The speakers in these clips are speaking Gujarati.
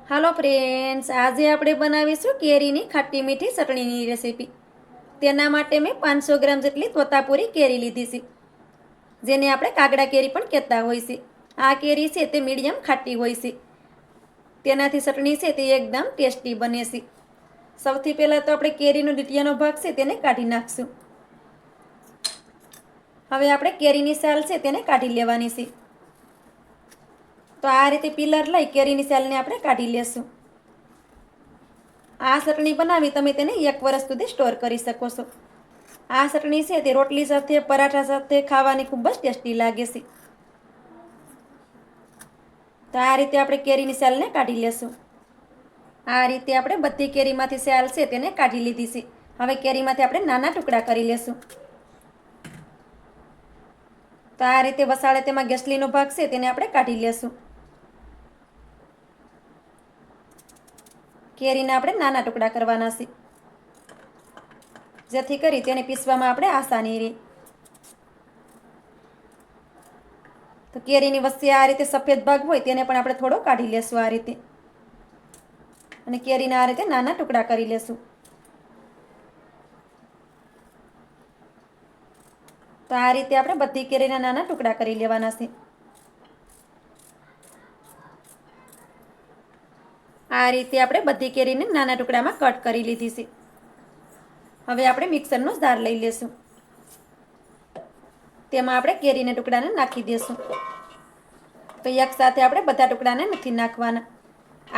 હાલો ફ્રેન્ડ્સ, આજે આપણે બનાવીશું કેરીની ખાટી મીઠી ચટણીની રેસીપી. તેના માટે મેં 500 ગ્રામ જેટલી તોતાપુરી કેરી લીધી છે, જેને આપણે કાગડા કેરી પણ કહેતા હોય છે. આ કેરી છે તે મીડિયમ ખાટી હોય છે. તેનાથી ચટણી છે તે એકદમ ટેસ્ટી બને છે. સૌથી પહેલાં તો આપણે કેરીનો ડીટીયાનો ભાગ છે તેને કાઢી નાખશું. હવે આપણે કેરીની છાલ છે તેને કાઢી લેવાની છે. તો આ રીતે પીલર લઈ કેરીની છાલને આપણે કાઢી લેશું. આ ચટણી બનાવી તમે તેને 1 વર્ષ સુધી સ્ટોર કરી શકો છો. આ ચટણી છે તે રોટલી સાથે, પરાઠા સાથે ખાવાની ખૂબ જ ટેસ્ટી લાગે છે. તો આ રીતે આપણે કેરીની છાલને કાઢી લેશું. આ રીતે આપણે બધી કેરીમાંથી છાલ છે તેને કાઢી લીધી છે. હવે કેરીમાંથી આપણે નાના ટુકડા કરી લેશું. તો આ રીતે વસાળે તેમાં ગેસલીનો ભાગ છે તેને આપણે કાઢી લેશું. કેરીના આપણે નાના ટુકડા કરવાના છે, જેથી કરી તેને પીસવામાં આપણે આસાની રહે. તો કેરીની વચ્ચે આ રીતે સફેદ ભાગ હોય તેને પણ આપણે થોડો કાઢી લેશું આ રીતે, અને કેરીના આ રીતે નાના ટુકડા કરી લેશું. તો આ રીતે આપણે બધી કેરીના નાના ટુકડા કરી લેવાના છે. આ રીતે આપણે બધી કેરીને નાના ટુકડામાં કટ કરી લીધી છે. હવે આપણે મિક્સરનો જાર લઈ લેશું. તેમાં આપણે કેરીના ટુકડાને નાખી દઈશું. તો એકસાથે આપણે બધા ટુકડાને નથી નાખવાના.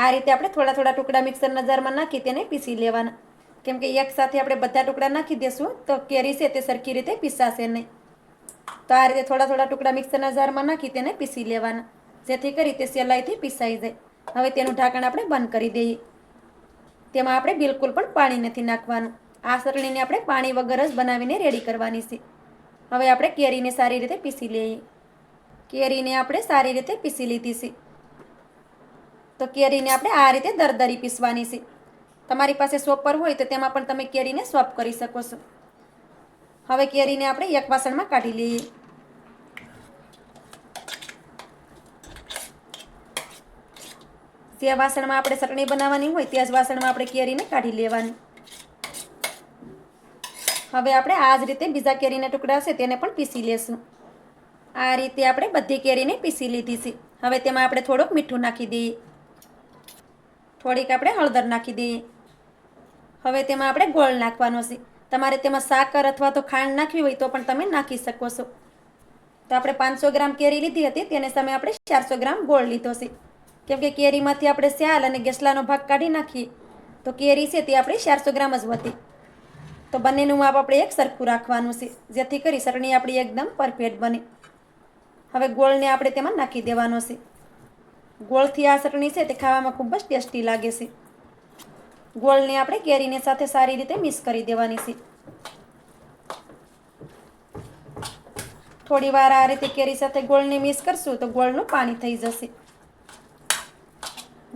આ રીતે આપણે થોડા થોડા ટુકડા મિક્સરના જારમાં નાખી તેને પીસી લેવાના. કેમ કે એકસાથે આપણે બધા ટુકડા નાખી દઈશું તો કેરી છે તે સરખી રીતે પીસાશે નહીં. તો આ રીતે થોડા થોડા ટુકડા મિક્સરના જારમાં નાખી તેને પીસી લેવાના, જેથી કરી તે સહેલાઈથી પીસાઈ જાય. હવે તેનું ઢાંકણ આપણે બંધ કરી દઈએ. તેમાં આપણે બિલકુલ પણ પાણી નથી નાખવાનું. આ ચટણીને આપણે પાણી વગર જ બનાવીને રેડી કરવાની છે. હવે આપણે કેરીને સારી રીતે પીસી લઈએ. કેરીને આપણે સારી રીતે પીસી લીધી છે. તો કેરીને આપણે આ રીતે દરદરી પીસવાની છે. તમારી પાસે ચોપર હોય તો તેમાં પણ તમે કેરીને ચોપ કરી શકો છો. હવે કેરીને આપણે એક વાસણમાં કાઢી લઈએ. જે વાસણમાં આપણે ચટણી બનાવવાની હોય તે જ વાસણમાં આપણે કેરીને કાઢી લેવાની. હવે આપણે આ જ રીતે બીજા કેરીના ટુકડા છે તેને પણ પીસી લેશું. આ રીતે આપણે બધી કેરીને પીસી લીધી છે. હવે તેમાં આપણે થોડુંક મીઠું નાખી દઈએ, થોડીક આપણે હળદર નાખી દઈએ. હવે તેમાં આપણે ગોળ નાખવાનો છે. તમારે તેમાં સાકર અથવા તો ખાંડ નાખવી હોય તો પણ તમે નાખી શકો છો. તો આપણે 500 ગ્રામ કેરી લીધી હતી તેને સામે આપણે 400 ગ્રામ ગોળ લીધો છે. કેમ કે કેરીમાંથી આપણે સ્યાલ અને ગેસલાનો ભાગ કાઢી નાખીએ તો કેરી છે તે આપણી 400 ગ્રામ જ હતી. તો બંનેનું માપ આપણે એક સરખું રાખવાનું છે, જેથી કરી ચટણી આપણી એકદમ પરફેક્ટ બને. હવે ગોળને આપણે તેમાં નાખી દેવાનો છે. ગોળથી આ ચટણી છે તે ખાવામાં ખૂબ જ ટેસ્ટી લાગે છે. ગોળને આપણે કેરીને સાથે સારી રીતે મિક્સ કરી દેવાની છે. થોડી વાર આ રીતે કેરી સાથે ગોળને મિક્સ કરશું તો ગોળનું પાણી થઈ જશે.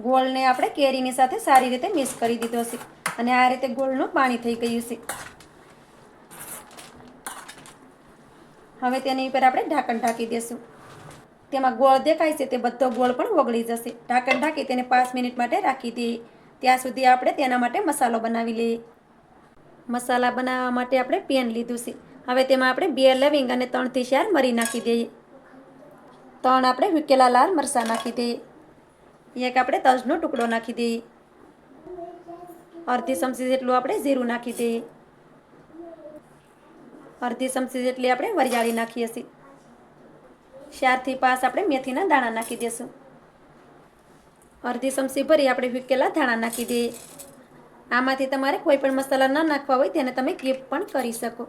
ગોળને આપણે કેરીની સાથે સારી રીતે મિક્સ કરી દીધો છે, અને આ રીતે ગોળનું પાણી થઈ ગયું છે. હવે તેની ઉપર આપણે ઢાંકણ ઢાંકી દઈશું. તેમાં ગોળ દેખાય છે તે બધો ગોળ પણ ઓગળી જશે. ઢાંકણ ઢાંકી તેને 5 મિનિટ માટે રાખી દઈએ. ત્યાં સુધી આપણે તેના માટે મસાલો બનાવી લઈએ. મસાલા બનાવવા માટે આપણે પેન લીધું છે. હવે તેમાં આપણે 2 લવિંગ અને 3 થી 4 મરી નાખી દઈએ. 3 આપણે હૂકેલા લાલ મરચાં નાખી દઈએ. એક આપણે તજનો ટુકડો નાખી દઈએ. અડધી ચમચી જેટલું આપણે જીરું નાખી દઈએ. અડધી ચમચી જેટલી આપણે વરિયાળી નાખીએ છીએ. 4 થી 5 આપણે મેથીના દાણા નાખી દઈશું. અડધી ચમચી ભરી આપણે હૂકેલા ધાણા નાખી દઈએ. આમાંથી તમારે કોઈ પણ મસાલા ન નાખવા હોય તેને તમે સ્કીપ પણ કરી શકો.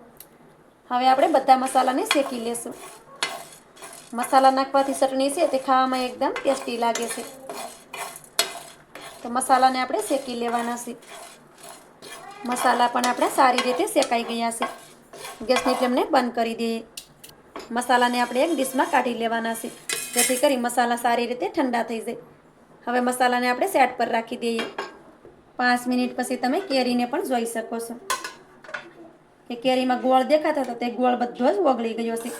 હવે આપણે બધા મસાલાને શેકી લેશું. મસાલા નાખવાથી ચટણી છે તે ખાવામાં એકદમ ટેસ્ટી લાગે છે. તો મસાલાને આપણે શેકી લેવાના છે. મસાલા પણ આપણે સારી રીતે શેકાઈ ગયા છે. ગેસની ફ્લેમને બંધ કરી દઈએ. મસાલાને આપણે એક ડીશમાં કાઢી લેવાના છે, જેથી કરી મસાલા સારી રીતે ઠંડા થઈ જાય. હવે મસાલાને આપણે સાઈડ પર રાખી દઈએ. 5 મિનિટ પછી તમે કેરીને પણ જોઈ શકો છો કે કેરીમાં ગોળ દેખાતો હતો તે ગોળ બધો જ ઓગળી ગયો છે.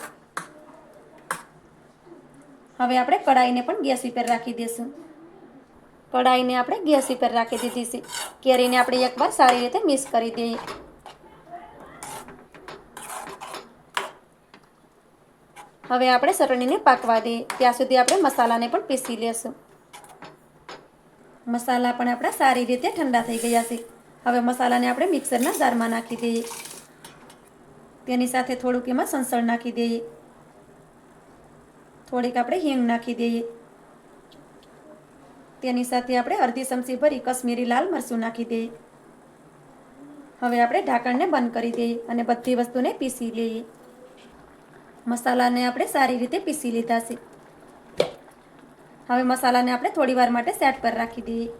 હવે આપણે કઢાઈને પણ ગેસ ઉપર રાખી દઈશું. કઢાઈને આપણે ગેસ ઉપર રાખી દીધી છે. કેરીને આપણે એકવાર સારી રીતે મિક્સ કરી દઈએ. હવે આપણે ચટણીને પાકવા દઈએ. ત્યાં સુધી આપણે મસાલાને પણ પીસી લેશું. મસાલા પણ આપણા સારી રીતે ઠંડા થઈ ગયા છે. હવે મસાલાને આપણે મિક્સરના જારમાં નાખી દઈએ. તેની સાથે થોડુંક એમાં સંસળ નાખી દઈએ. થોડીક આપણે હિંગ નાખી દઈએ. તેની સાથે આપણે અડધી ચમચી ભરી કશ્મીરી લાલ મરચું નાખી દઈએ. હવે આપણે ઢાંકણને બંધ કરી દઈએ અને બધી વસ્તુને પીસી લઈએ. મસાલાને આપણે સારી રીતે પીસી લીધા છે. હવે મસાલાને આપણે થોડી વાર માટે સાઈડ પર રાખી દઈએ.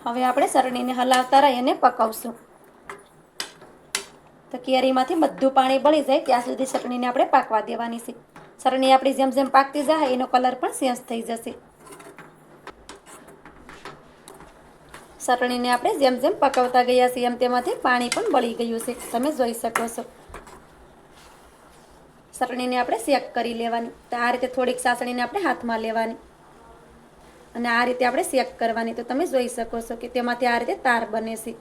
હવે આપણે ચટણીને હલાવતા રહી અને પકાવશું. તો કેરીમાંથી બધું પાણી બળી જાય ત્યાં સુધી ચટણીને આપણે પાકવા દેવાની છે. ચટણી આપણી જેમ જેમ પાકતી જાય એનો કલર પણ ચેન્જ થઈ જશે. ચટણીને આપણે જેમ જેમ પકાવતા ગયા છીએ એમ તેમાંથી પાણી પણ બળી ગયું છે. તમે જોઈ શકો છો. ચટણીને આપણે શેક કરી લેવાની. તો આ રીતે થોડીક ચાસણીને આપણે હાથમાં લેવાની અને આ રીતે આપણે શેક કરવાની. તો તમે જોઈ શકો છો કે તેમાંથી આ રીતે તાર બને છે.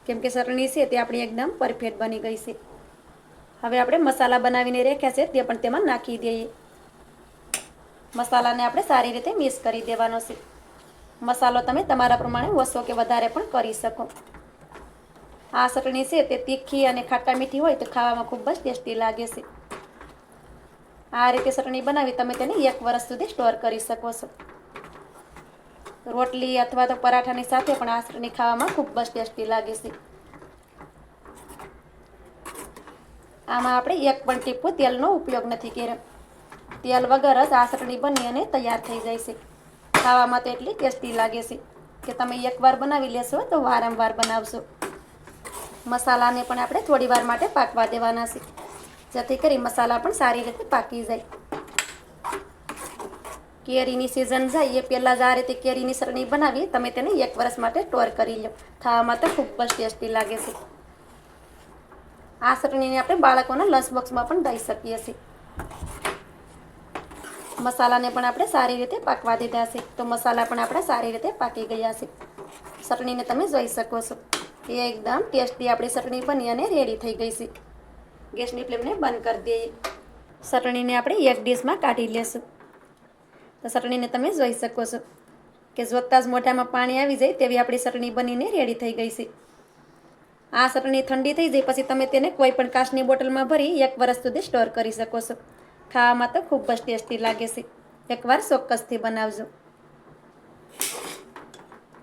કેમ કે ચટણી છે તે આપણી એકદમ પરફેક્ટ બની ગઈ છે. હવે આપણે મસાલા બનાવીને રાખ્યા છે તે પણ તેમાં નાખી દઈએ. મસાલાને આપણે સારી રીતે મિક્સ કરી દેવાનો છે. મસાલો તમે તમારા પ્રમાણે ઓછો કે વધારે પણ કરી શકો. આ ચટણી છે તે તીખી અને ખાટા મીઠી હોય તો ખાવામાં ખૂબ જ ટેસ્ટી લાગે છે. આ રીતે ચટણી બનાવી તમે તેને 1 વર્ષ સુધી સ્ટોર કરી શકો છો. રોટલી અથવા તો પરાઠાની સાથે પણ આ ચટણી ખાવામાં ખૂબ જ ટેસ્ટી લાગે છે. આમાં આપણે એક પણ ટીપું તેલનો ઉપયોગ નથી કર્યો. તેલ વગર જ આ ચટણી બની અને તૈયાર થઈ જાય છે. ખાવામાં તો એટલી ટેસ્ટી લાગે છે કે તમે એકવાર બનાવી લેશો તો વારંવાર બનાવશો. મસાલાને પણ આપણે થોડી વાર માટે પાકવા દેવાના છે, જેથી કરી મસાલા પણ સારી રીતે પાકી જાય. કેરીની સિઝન જાય એ પહેલાં જ આ રીતે કેરીની ચટણી બનાવી તમે તેને 1 વર્ષ માટે સ્ટોર કરી લો. ખાવામાં તો ખૂબ જ ટેસ્ટી લાગે છે. આ ચટણીને આપણે બાળકોના લંચ બોક્સમાં પણ દઈ શકીએ છીએ. મસાલાને પણ આપણે સારી રીતે પાકવા દીધા છે. તો મસાલા પણ આપણા સારી રીતે પાકી ગયા છે. ચટણીને તમે જોઈ શકો છો. એ એકદમ ટેસ્ટી આપણી ચટણી બની અને રેડી થઈ ગઈ છે. ગેસની ફ્લેમને બંધ કરી દઈએ. ચટણીને આપણે એક ડીશમાં કાઢી લેશું. તો ચટણીને તમે જોઈ શકો છો કે જોતાં જ મોઢામાં પાણી આવી જાય તેવી આપણી ચટણી બનીને રેડી થઈ ગઈ છે. આ ચટણી ઠંડી થઈ જાય પછી તમે તેને કોઈ પણ કાચની બોટલમાં ભરી 1 વર્ષ સુધી સ્ટોર કરી શકો છો. ખાવામાં તો ખૂબ જ ટેસ્ટી લાગે છે. એકવાર ચોક્કસથી બનાવજો.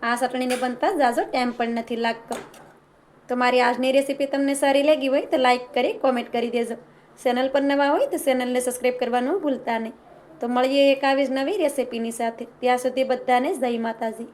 આ ચટણીને બનતા ઝાઝો ટાઈમ પણ નથી લાગતો. તો મારી આજની રેસીપી તમને સારી લાગી હોય તો લાઈક કરી કોમેન્ટ કરી દેજો. ચેનલ પર નવા હોય તો ચેનલને સબસ્ક્રાઈબ કરવાનું ભૂલતા નહીં. તો મળીએ એક આવી જ નવી રેસીપીની સાથે. ત્યાં સુધી બધાને જય માતાજી.